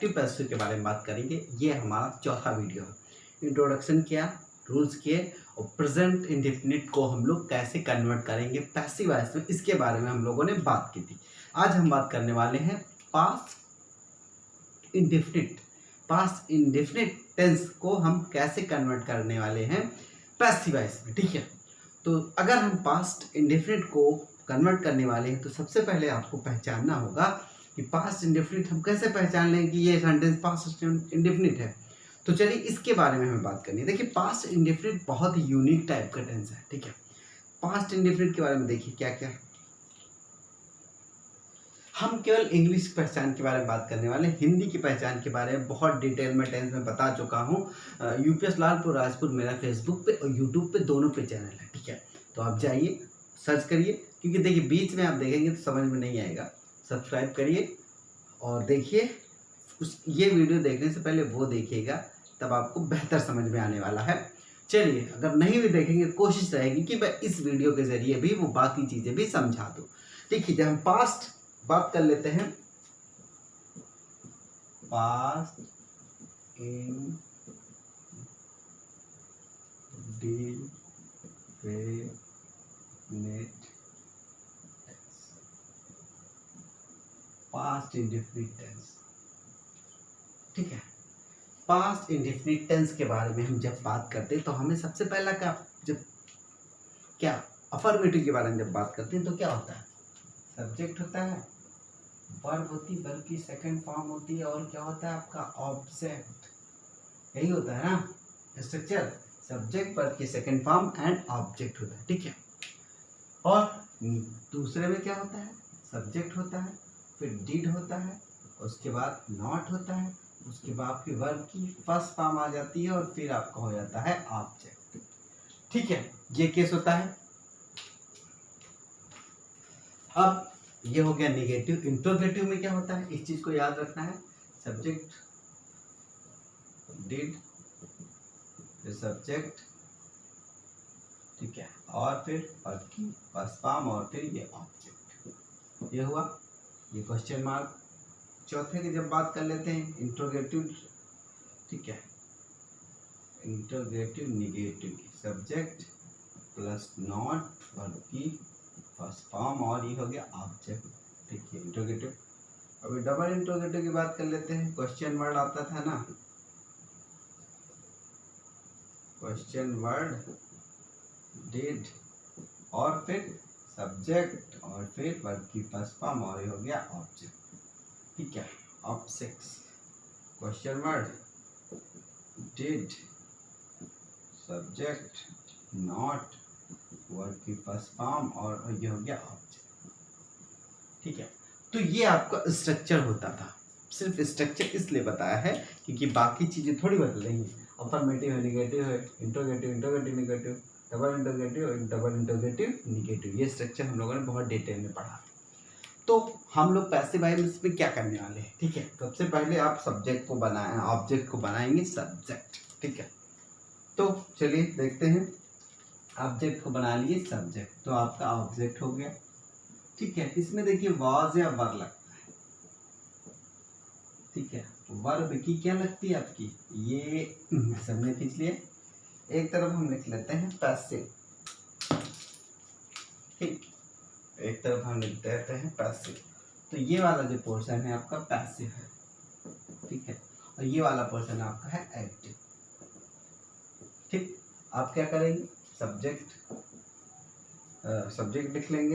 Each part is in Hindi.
एक्टिव पैसिव के बारे में बात करेंगे। ये हमारा चौथा वीडियो है। इंट्रोडक्शन किया, रूल्स किए और प्रेजेंट इंडेफिनिट को हम लोग कैसे कन्वर्ट करेंगे पैसिव वॉइस में, इसके बारे में हम लोगों ने बात की थी। आज हम बात करने वाले हैं पास्ट इंडेफिनिट टेंस को हम कैसे कन्वर्ट करने वाले हैं पैसिव वॉइस में। ठीक है, तो अगर हम पास्ट इंडेफिनिट को कन्वर्ट करने वाले हैं तो सबसे पहले आपको पहचानना होगा कि पास्ट इंडेफिनिट हम कैसे पहचान लें कि ये सेंटेंस पास्ट इंडेफिनिट है। तो चलिए इसके बारे में हमें बात करनी है। देखिए पास्ट इंडेफिनिट बहुत ही यूनिक टाइप का टेंस है। ठीक है, पास्ट इंडेफिनिट के बारे में देखिए क्या क्या। हम केवल इंग्लिश पहचान के बारे में बात करने वाले, हिंदी की पहचान के बारे में बहुत डिटेल में टेंस में बता चुका हूँ। यूपीएस लालपुर राजपुर मेरा फेसबुक पे और यूट्यूब पे दोनों पे चैनल है। ठीक है, तो आप जाइए सर्च करिए, क्योंकि देखिए बीच में आप देखेंगे तो समझ में नहीं आएगा। सब्सक्राइब करिए और देखिए, ये वीडियो देखने से पहले वो देखिएगा, तब आपको बेहतर समझ में आने वाला है। चलिए, अगर नहीं भी देखेंगे कोशिश रहेगी कि मैं इस वीडियो के जरिए भी वो बाकी चीज़ें भी समझा दूँ। देखिए जब हम पास्ट बात कर लेते हैं, पास्ट इंडेफिनिट टेंस। ठीक है, पास्ट इंडेफिनिट टेंस के बारे में हम जब बात करते हैं तो हमें सबसे पहला क्या अफर्मेटिव के बारे में जब बात करते हैं तो क्या होता है, सब्जेक्ट होता है, वर्ब होती है, वर्ब की सेकंड फॉर्म होती है, और क्या होता है आपका ऑब्जेक्ट। यही होता है ना स्ट्रक्चर, सब्जेक्ट, वर्ब की सेकंड फॉर्म एंड ऑब्जेक्ट होता है। ठीक है, और दूसरे में क्या होता है, सब्जेक्ट होता है, फिर डिड होता है, उसके बाद नॉट होता है, उसके बाद फिर वर्ब की फर्स्ट फॉर्म आ जाती है और फिर आपका हो जाता है ऑब्जेक्ट। ठीक है, ये केस होता है। अब ये हो गया नेगेटिव। इंट्रोगेटिव में क्या होता है, इस चीज को याद रखना है, सब्जेक्ट डिड, फिर सब्जेक्ट, ठीक है, और फिर वर्ब की फर्स्ट फॉर्म और फिर ये ऑब्जेक्ट। ये हुआ, ये क्वेश्चन मार्क। चौथे की जब बात कर लेते हैं इंट्रोगेटिव। ठीक है, इंट्रोगेटिव नेगेटिव की सब्जेक्ट प्लस नॉट, वर्ब की फर्स्ट फॉर्म, और ये हो गया ऑब्जेक्ट। ठीक है, इंट्रोगेटिव। अभी डबल इंट्रोगेटिव की बात कर लेते हैं। क्वेश्चन वर्ड आता था ना, क्वेश्चन वर्ड, डिड, और फिर सब्जेक्ट, और फिर वर्ब की फर्स्ट फॉर्म, और ये हो गया ऑब्जेक्ट। ठीक है, object, question word, did, subject, not, verb की फर्स्ट फॉर्म, और ये हो गया ऑब्जेक्ट। ठीक है, तो ये आपका स्ट्रक्चर होता था। सिर्फ स्ट्रक्चर इसलिए बताया है क्योंकि बाकी चीजें थोड़ी बदलेंगी। अफर्मेटिव है, नेगेटिव है, interrogative, interrogative negative, double interrogative और डबल इंट्रोगेटिव नेगेटिव, ये स्ट्रक्चर हम लोगों ने बहुत डिटेल में पढ़ा। तो हम लोग पैसिव वॉइस में क्या करने वाले हैं। ठीक है, सबसे पहले आप सब्जेक्ट को बनाए, ऑब्जेक्ट को बनाएंगे सब्जेक्ट। ठीक है, तो चलिए देखते हैं। ऑब्जेक्ट को बना लिए सब्जेक्ट, तो आपका ऑब्जेक्ट हो गया। ठीक है, इसमें देखिए वाज या वर लगता है। ठीक है, वर्ब की क्या लगती है आपकी, ये सबने खींच लिए। एक तरफ हम लिख लेते हैं पैसिव। ठीक, एक तरफ हम लिख देते हैं पैसिव। तो ये वाला जो पोर्शन है आपका पैसिव है। ठीक है, और ये वाला पोर्शन आपका है एक्टिव। ठीक, आप क्या करेंगे, सब्जेक्ट लिख लेंगे।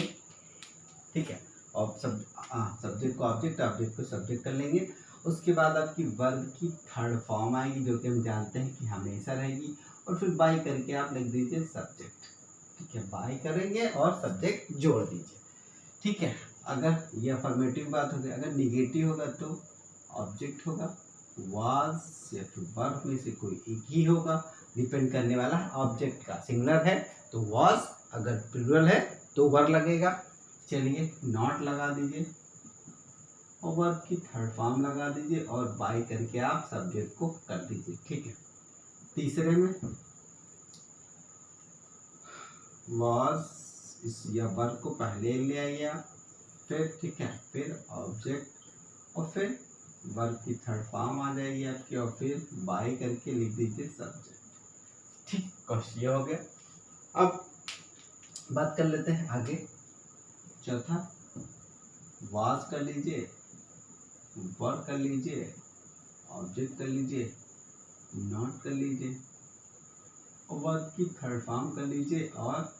ठीक है, और सब्जेक्ट को ऑब्जेक्ट, ऑब्जेक्ट को सब्जेक्ट कर लेंगे। उसके बाद आपकी वर्ब की थर्ड फॉर्म आएगी, जो कि हम जानते हैं कि हमेशा रहेगी, और फिर बाय करके आप लिख दीजिए सब्जेक्ट। ठीक है, बाय करेंगे और सब्जेक्ट जोड़ दीजिए। ठीक है, अगर ये अफर्मेटिव बात होगी, अगर निगेटिव होगा तो ऑब्जेक्ट होगा, वाज या फिर वर्ब में से कोई एक ही होगा, डिपेंड करने वाला है ऑब्जेक्ट का। सिंगुलर है तो वाज, अगर प्लूरल है तो वर लगेगा। चलिए नॉट लगा दीजिए और वर्ब की थर्ड फॉर्म लगा दीजिए और बाय करके आप सब्जेक्ट को कर दीजिए। ठीक है, तीसरे में वाज, इस या वर्ब को पहले ले आइए आप, फिर ठीक है, फिर ऑब्जेक्ट और फिर वर्ब की थर्ड फॉर्म आ जाएगी आपकी, और फिर बाय करके लिख दीजिए सब्जेक्ट। ठीक, क्वेश्चन ये हो गया। अब बात कर लेते हैं आगे। चौथा, वाज कर लीजिए, वर्ब कर लीजिए, ऑब्जेक्ट कर लीजिए, नॉट कर लीजिए, और वर्ब की थर्ड फॉर्म कर लीजिए, और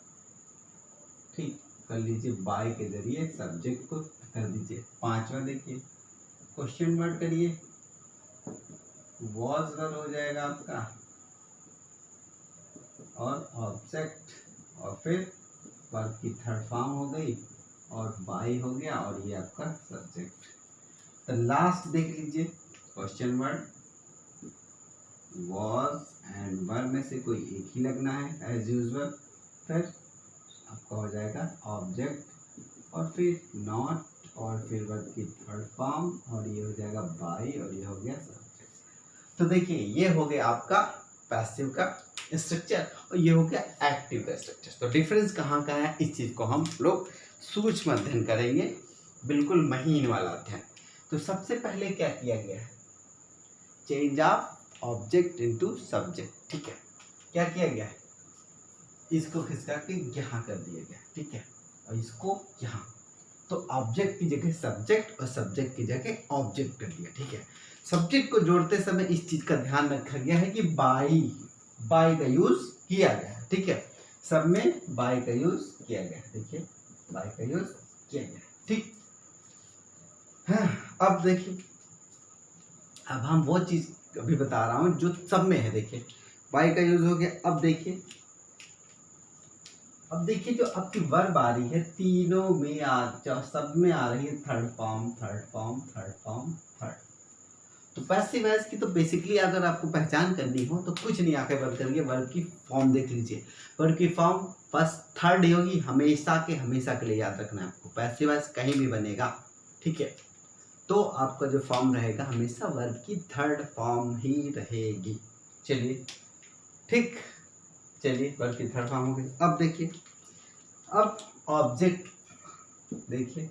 ठीक कर लीजिए बाय के जरिए सब्जेक्ट को कर दीजिए। पांचवा देखिए, क्वेश्चन वर्ड करिए, वॉज वर्ब हो जाएगा आपका, और ऑब्जेक्ट, और फिर वर्ब की थर्ड फॉर्म हो गई, और बाय हो गया, और ये आपका सब्जेक्ट। तो लास्ट देख लीजिए, question word, was and verb में से कोई एक ही लगना है एज यूजुअल, फिर आपका हो जाएगा ऑब्जेक्ट, और फिर नॉट, और फिर वर्ब की थर्ड फॉर्म, और ये हो जाएगा बाय, और ये हो गया सब्जेक्ट। तो देखिए ये हो गया आपका पैसिव का स्ट्रक्चर, और ये हो गया एक्टिव का स्ट्रक्चर। तो डिफरेंस कहाँ का है, इस चीज को हम लोग सूक्ष्म अध्ययन करेंगे, बिल्कुल महीन वाला अध्ययन। तो सबसे पहले क्या किया गया है, change of object into subject. ठीक है, क्या किया गया है, इसको खिसका के यहाँ कर दिया गया, ठीक है, और इसको यहाँ, तो ऑब्जेक्ट की जगह सब्जेक्ट और सब्जेक्ट की जगह ऑब्जेक्ट कर दिया। ठीक है, सब्जेक्ट को जोड़ते समय इस चीज का ध्यान रखा गया है कि बाय का यूज किया गया है। ठीक है, सब में बाय का यूज किया गया है, देखिए बाय का यूज किया गया है। ठीक है, अब देखिए, अब हम वो चीज अभी बता रहा हूं जो सब में है। देखिए बाय का यूज हो गया। अब देखिए जो आपकी वर्ब आ रही है, तीनों में सब में आ रही है third form, third form, third form, third. तो पैसिव वॉइस की तो बेसिकली अगर आपको पहचान करनी हो तो कुछ नहीं, आके वर्ब करिए, वर्ब की फॉर्म देख लीजिए। वर्ब की फॉर्म फर्स्ट थर्ड होगी, हमेशा के लिए याद रखना है आपको। पैसिव वॉइस कहीं भी बनेगा, ठीक है, तो आपका जो फॉर्म रहेगा हमेशा वर्ब की थर्ड फॉर्म ही रहेगी। चलिए ठीक, चलिए वर्ब की थर्ड फॉर्म हो गई। अब देखिए, अब ऑब्जेक्ट, देखिए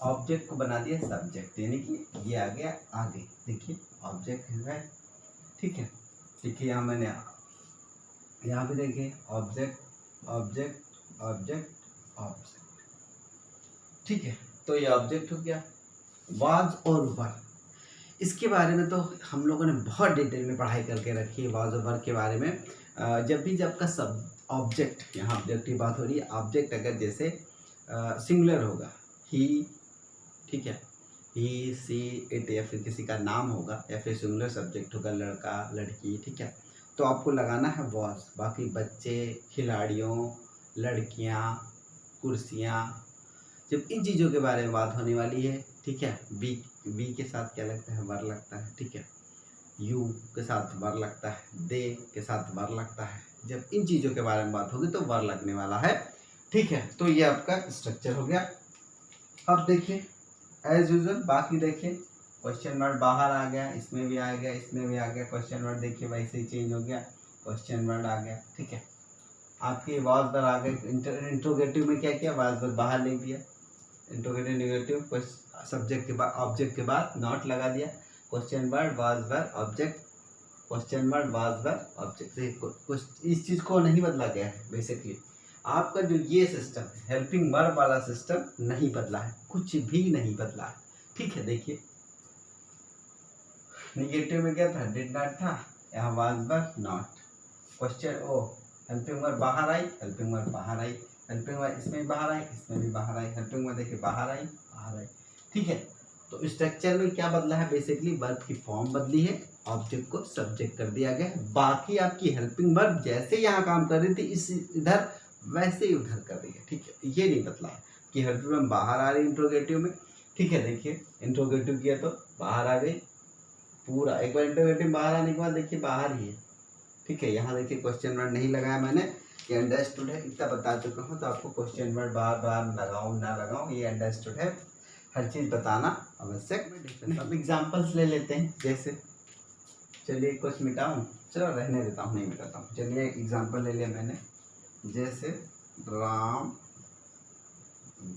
ऑब्जेक्ट को बना दिया सब्जेक्ट, यानी कि ये आ गया आगे। देखिए ऑब्जेक्ट है, ठीक है, देखिए यहाँ मैंने यहाँ पे देखिए ऑब्जेक्ट ऑब्जेक्ट ऑब्जेक्ट ऑब्जेक्ट, ठीक है, तो ये ऑब्जेक्ट हो गया। वाज और वर, इसके बारे में तो हम लोगों ने बहुत डिटेल में पढ़ाई करके रखी है वाज और वर के बारे में। जब का सब ऑब्जेक्ट, यहाँ ऑब्जेक्ट की बात हो रही है, ऑब्जेक्ट अगर जैसे सिंगुलर होगा, ही, ठीक है, ही, सी, इट, या फिर किसी का नाम होगा, या फिर सिंगुलर सब्जेक्ट होगा, लड़का, लड़की, ठीक है, तो आपको लगाना है वॉज। बाकी बच्चे, खिलाड़ियों, लड़कियां, कुर्सियां, जब इन चीज़ों के बारे में बात होने वाली है, ठीक है, वी के साथ क्या लगता है, वर लगता है, ठीक है, यू के साथ वर लगता है, दे के साथ वर लगता है। जब इन चीज़ों के बारे में बात होगी तो वर लगने वाला है, ठीक है। तो ये आपका स्ट्रक्चर हो गया। अब देखिए एज यूजुअल, बाकी देखिए क्वेश्चन वर्ड बाहर आ गया, इसमें भी आ गया, इसमें भी आ गया, क्वेश्चन वर्ड देखिए वैसे ही चेंज हो गया, क्वेश्चन वर्ड आ गया, ठीक है। आपकी वाज वर आ गए, इंट्रोगेटिव में क्या किया, वाज वर बाहर ले दिया, इंट्रोगेटिव नेगेटिव, सब्जेक्ट के बाद ऑब्जेक्ट के बाद नॉट लगा दिया, question word was were object, question word was were object. देखो इस चीज को नहीं बदला गया है, बेसिकली आपका जो ये सिस्टम है, हेल्पिंग वर्ब वाला सिस्टम नहीं बदला है, कुछ भी नहीं बदला है, ठीक है। देखिए नेगेटिव में क्या था, डिड नॉट था, यहाँ वाज वर नॉट, क्वेश्चन ओ हेल्पिंग वर्ब बाहर आई, हेल्पिंग वर्ब बाहर आई, हेल्पिंग वर्ब इसमें भी बाहर आई, इसमें भी बाहर आई, हेल्पिंग वर्ब देखिए बाहर आई, बाहर आई, ठीक है। तो स्ट्रक्चर में क्या बदला है, बेसिकली वर्ब की फॉर्म बदली है, ऑब्जेक्ट को सब्जेक्ट कर दिया गया है। बाकी आपकी हेल्पिंग वर्ब जैसे यहाँ काम कर रही थी इस इधर, वैसे ही उधर कर रही है, ठीक है, ये नहीं बदला है कि हेल्पिंग वर्ब बाहर आ रही है इंट्रोगेटिव में, ठीक है। देखिए इंट्रोगेटिव किया तो बाहर आ गई पूरा, एक बार इंट्रोगेटिव बाहर आने के बाद देखिए बाहर ही है, ठीक है। यहाँ देखिए क्वेश्चन वर्ड नहीं लगाया मैंने, ये अंडरस्टूड है, इतना बता चुका हूँ, तो आपको क्वेश्चन वर्ड बार बार लगाऊं ना लगाऊं ये अंडरस्टूड है, हर चीज़ बताना आवश्यक। अब एग्जांपल्स ले लेते हैं, जैसे चलिए कुछ मिटाऊं, चलो रहने देता हूँ, नहीं मिटाता हूँ। चलिए एग्जांपल ले लिया मैंने, जैसे Ram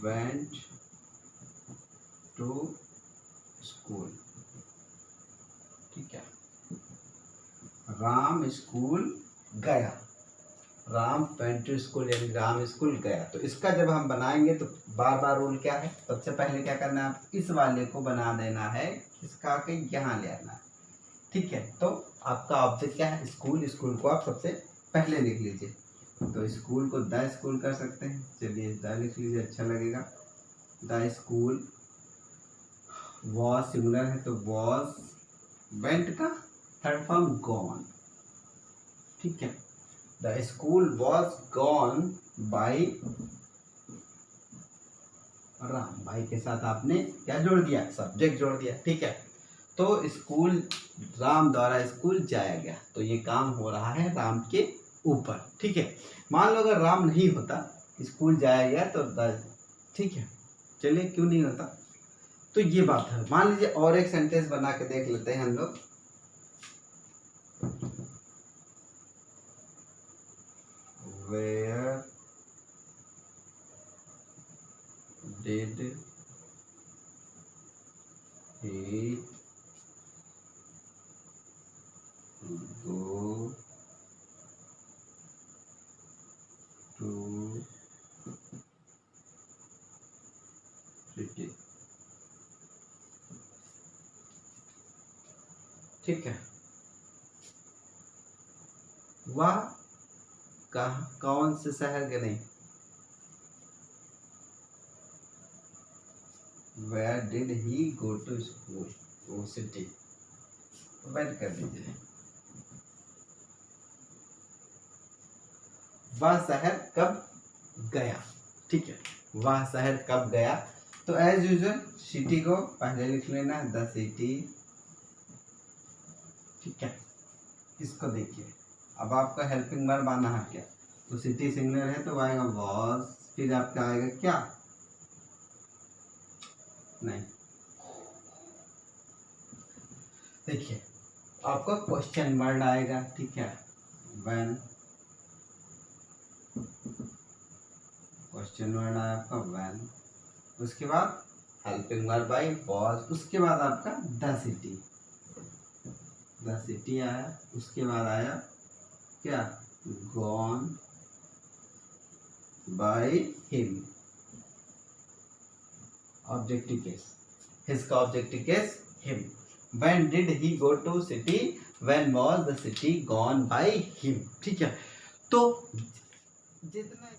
went to school, Ram school गया, राम वेंट टू स्कूल यानी राम स्कूल गया। तो इसका जब हम बनाएंगे तो बार बार रूल क्या है, सबसे पहले क्या करना है, आप इस वाले को बना देना है, किसका के यहाँ ले आना है, ठीक है। तो आपका ऑब्जेक्ट क्या है, स्कूल, स्कूल को आप सबसे पहले लिख लीजिए। तो स्कूल को द स्कूल कर सकते हैं, चलिए द लिख लीजिए, अच्छा लगेगा। द स्कूल, वॉज सिंगुलर है तो वॉज, वेंट का थर्ड फॉर्म गॉन, ठीक है। The school was gone by Ram, by के साथ आपने क्या जोड़ दिया, सब्जेक्ट जोड़ दिया, ठीक है। तो स्कूल, राम द्वारा स्कूल जाया गया, तो ये काम हो रहा है राम के ऊपर, ठीक है। मान लो अगर राम नहीं होता, स्कूल जाया गया तो ठीक है, चलिए क्यों नहीं होता, तो ये बात है। मान लीजिए और एक सेंटेंस बना के देख लेते हैं हम लोग। Where did he go to city, ठीक है। वह कौन से शहर के, नहीं, Where did he go to school, वो सिटी वेट कर दीजिए। वह शहर कब गया, ठीक है, वह शहर कब गया। तो एज यूजुअल सिटी को पहले लिख लेना है, द सिटी, ठीक है। इसको देखिए, अब आपका हेल्पिंग वर्ब आना है क्या, तो सिटी सिंगुलर है तो आएगा वॉज, फिर आपका आएगा क्या, नहीं, देखिए आपका क्वेश्चन वर्ड आएगा, ठीक है, व्हेन, क्वेश्चन वर्ड आया आपका व्हेन, उसके बाद हेल्पिंग वर्ब आई वॉज, उसके बाद आपका द सिटी, द सिटी आया, उसके बाद आया क्या, gone by him, objective case, हिसका objective case him. When did he go to city, when was the city gone by him, ठीक है। तो जितना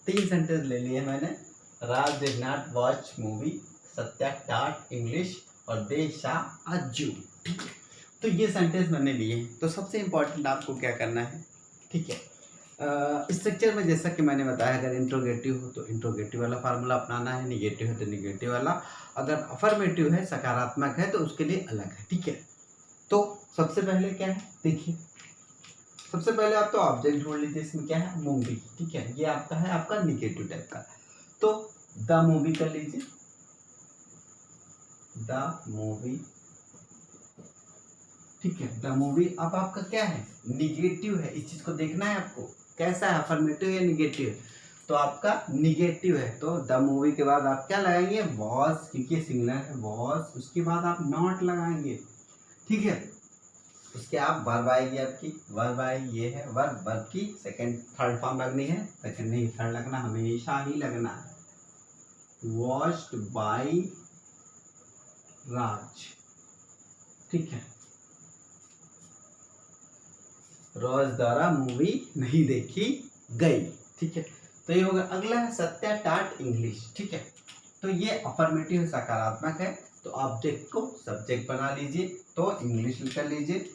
3 सेंटेंस ले लिए मैंने। Raj did not watch movie, Satya taught English और दे शा अ जू, ठीक है। तो ये सेंटेंस मैंने लिए। तो सबसे इम्पोर्टेंट आपको क्या करना है, ठीक है, स्ट्रक्चर में जैसा कि मैंने बताया, अगर इंट्रोगेटिव हो तो इंट्रोगेटिव वाला फार्मूला अपनाना है, निगेटिव है तो निगेटिव वाला, अगर अफर्मेटिव है, सकारात्मक है, तो उसके लिए अलग है, ठीक है। तो सबसे पहले क्या है, देखिए सबसे पहले आप तो ऑब्जेक्ट ढूंढ लीजिए, इसमें क्या है, मूवी, ठीक है, ये आपका है, आपका निगेटिव टाइप का। तो द मूवी कर लीजिए, द मूवी, ठीक है, द मूवी। अब आपका क्या है, निगेटिव है, इस चीज को देखना है आपको, कैसा है, अफर्मेटिव या निगेटिव है। तो आपका निगेटिव है, तो द मूवी के बाद आप क्या लगाएंगे, वॉज, क्योंकि सिंगुलर है, वॉज, उसके बाद आप नॉट लगाएंगे, ठीक है। उसके आप वर्ब आएगी, आपकी वर्ब आएगी, ये है वर्ब। वर्ब की सेकंड थर्ड फॉर्म लगनी है, सेकंड नहीं थर्ड लगना, हमेशा ही लगना है। वॉच्ड बाय राज, ठीक है। रोज द्वारा मूवी नहीं देखी गई, ठीक है। तो ये होगा। अगला है सत्या टाट इंग्लिश, ठीक है। तो ये अफर्मेटिव सकारात्मक है, तो ऑब्जेक्ट को सब्जेक्ट बना लीजिए, तो इंग्लिश कर लीजिए,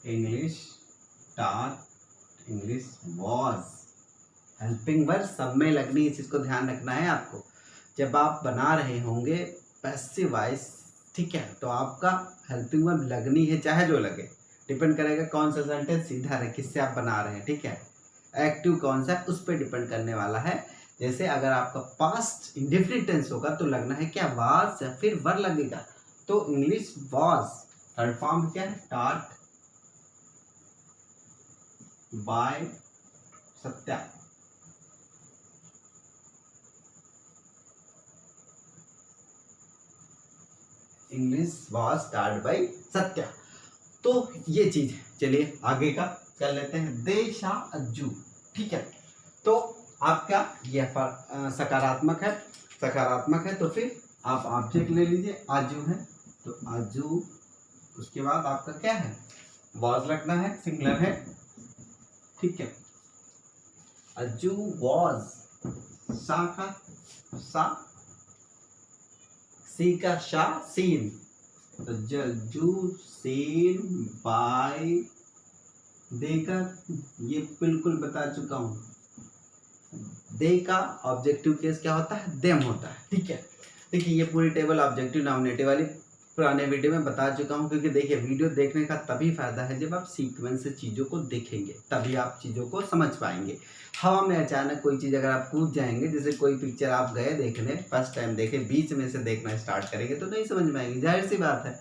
इंग्लिश टाट इंग्लिश वॉज। हेल्पिंग वर्ब सब में लगनी है, इस चीज को ध्यान रखना है आपको। जब आप बना रहे होंगे पैसिव वॉइस, ठीक है, तो आपका हेल्पिंग वर्ब लगनी है, चाहे जो लगे। डिपेंड करेगा कौन सा सेंटेंस सीधा है, किससे आप बना रहे हैं, ठीक है। एक्टिव कौन सा है उस पर डिपेंड करने वाला है। जैसे अगर आपका पास्ट इंडेफिनिट टेंस होगा तो लगना है क्या, वाज या फिर वर लगेगा। तो इंग्लिश वाज, थर्ड फॉर्म क्या है, taught by Satya. English was start by Satya. तो ये चीज है। चलिए आगे का कर लेते हैं। देशा अज्जू, ठीक है। तो आपका यह सकारात्मक है, सकारात्मक है, तो फिर आप ऑब्जेक्ट ले लीजिए, आजू है तो आजू। उसके बाद आपका क्या है, वॉज लगना है, सिंगुलर है, ठीक है। अज्जू वॉज, सा का सा, सी का शा, सीन, तो जू सीन बाय देकर, ये बिल्कुल बता चुका हूं। दे का ऑब्जेक्टिव केस क्या होता है, देम होता है, ठीक है। देखिए ये पूरी टेबल ऑब्जेक्टिव नॉमिनेटिव वाली पुराने वीडियो में बता चुका हूं, क्योंकि देखिए वीडियो देखने का तभी फायदा है जब आप सीक्वेंस से चीज़ों को देखेंगे, तभी आप चीज़ों को समझ पाएंगे। हवा में अचानक कोई चीज़ अगर आप कूद जाएंगे, जैसे कोई पिक्चर आप गए देखने, फर्स्ट टाइम देखे, बीच में से देखना स्टार्ट करेंगे तो नहीं समझ में आएगी, जाहिर सी बात है।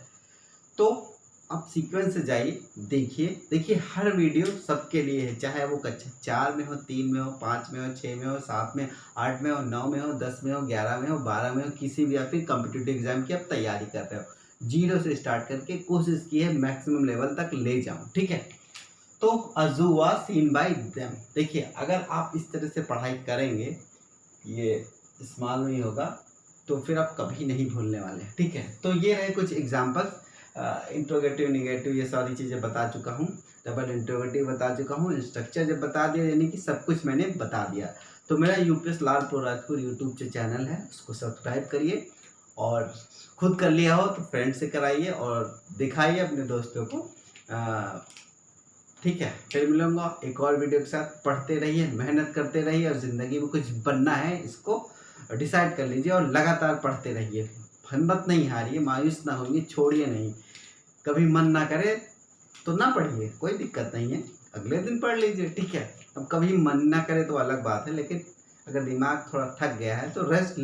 तो आप सीक्वेंस से जाइए, देखिए। देखिए हर वीडियो सबके लिए है, चाहे वो कक्षा 4 में हो, 3 में हो, 5 में हो, 6 में हो, 7 में, 8 में हो, 9 में हो, 10 में हो, 11 में हो, 12 में हो, किसी भी या फिर कॉम्पिटिटिव एग्जाम की आप तैयारी कर रहे हो, 0 से स्टार्ट करके कोशिश की है मैक्सिमम लेवल तक ले जाऊं, ठीक है। तो अजू वाज सीन बाय देम। देखिए अगर आप इस तरह से पढ़ाई करेंगे, ये स्मॉल में ही होगा, तो फिर आप कभी नहीं भूलने वाले हैं, ठीक है। तो ये रहे कुछ एग्जाम्पल्स। इंट्रोगेटिव, निगेटिव, ये सारी चीज़ें बता चुका हूँ, डबल इंट्रोगेटिव बता चुका हूँ, स्ट्रक्चर जब बता दिया, यानी कि सब कुछ मैंने बता दिया। तो मेरा यूपीएस लालपुर राजपुर यूट्यूब जो चैनल है उसको सब्सक्राइब करिए, और खुद कर लिया हो तो फ्रेंड से कराइए और दिखाइए अपने दोस्तों को, ठीक है। फिर मिलूंगा एक और वीडियो के साथ। पढ़ते रहिए, मेहनत करते रहिए, और ज़िंदगी में कुछ बनना है इसको डिसाइड कर लीजिए, और लगातार पढ़ते रहिए, हिम्मत नहीं हारिए, मायूस ना होइए, छोड़िए नहीं। कभी मन ना करे तो ना पढ़िए, कोई दिक्कत नहीं है, अगले दिन पढ़ लीजिए, ठीक है। अब कभी मन ना करे तो अलग बात है, लेकिन अगर दिमाग थोड़ा थक गया है तो रेस्ट